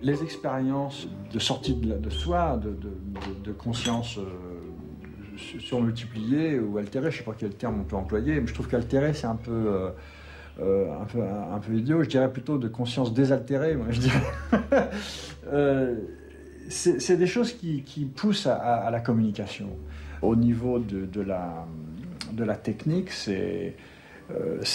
Les expériences de sortie de soi, de conscience surmultipliée ou altérée, je ne sais pas quel terme on peut employer, mais je trouve qu'altérée c'est un peu idiot, je dirais plutôt de conscience désaltérée, moi je dirais. C'est des choses qui poussent à la communication. Au niveau de la technique, c'est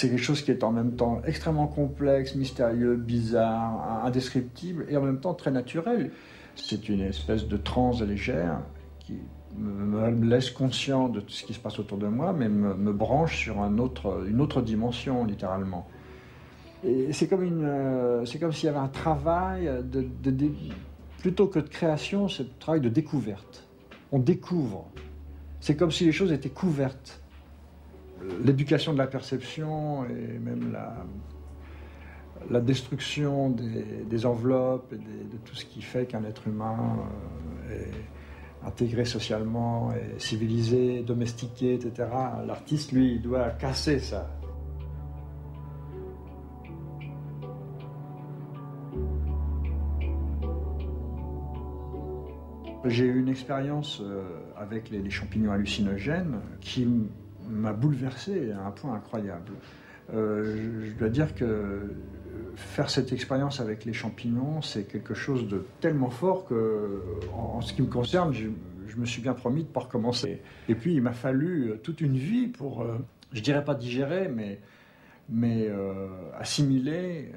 quelque chose qui est en même temps extrêmement complexe, mystérieux, bizarre, indescriptible et en même temps très naturel. C'est une espèce de transe légère qui me laisse conscient de tout ce qui se passe autour de moi, mais me branche sur une autre dimension, littéralement. Et c'est comme s'il y avait un travail, plutôt que de création, c'est un travail de découverte. On découvre. C'est comme si les choses étaient couvertes. L'éducation de la perception et même la destruction des enveloppes et de tout ce qui fait qu'un être humain est intégré socialement, est civilisé, domestiqué, etc. L'artiste, lui, il doit casser ça. J'ai eu une expérience avec les champignons hallucinogènes qui m'a bouleversé à un point incroyable. Je dois dire que faire cette expérience avec les champignons, c'est quelque chose de tellement fort que, en ce qui me concerne, je me suis bien promis de ne pas recommencer. Et puis, il m'a fallu toute une vie pour, je dirais pas digérer, mais assimiler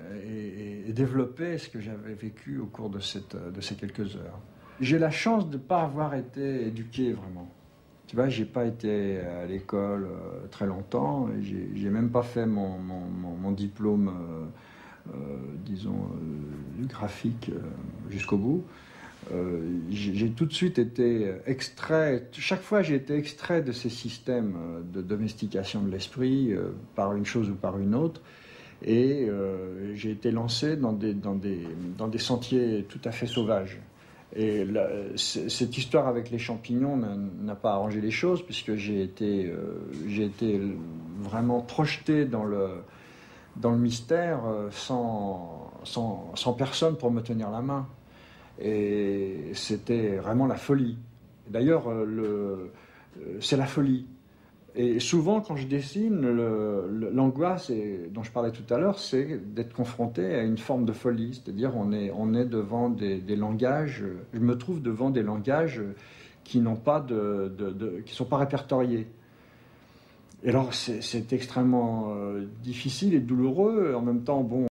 et développer ce que j'avais vécu au cours de ces quelques heures. J'ai la chance de ne pas avoir été éduqué vraiment. Tu vois, j'ai pas été à l'école très longtemps, et j'ai même pas fait mon diplôme, disons, graphique jusqu'au bout. J'ai tout de suite été extrait, chaque fois j'ai été extrait de ces systèmes de domestication de l'esprit par une chose ou par une autre, et j'ai été lancé dans des sentiers tout à fait sauvages. Et cette histoire avec les champignons n'a pas arrangé les choses, puisque j'ai été vraiment projeté dans le mystère sans personne pour me tenir la main. Et c'était vraiment la folie. D'ailleurs, c'est la folie. Et souvent, quand je dessine, l'angoisse dont je parlais tout à l'heure, c'est d'être confronté à une forme de folie. C'est-à-dire, on est devant des langages. Je me trouve devant des langages qui n'ont pas qui sont pas répertoriés. Et alors, c'est extrêmement difficile et douloureux. En même temps, bon.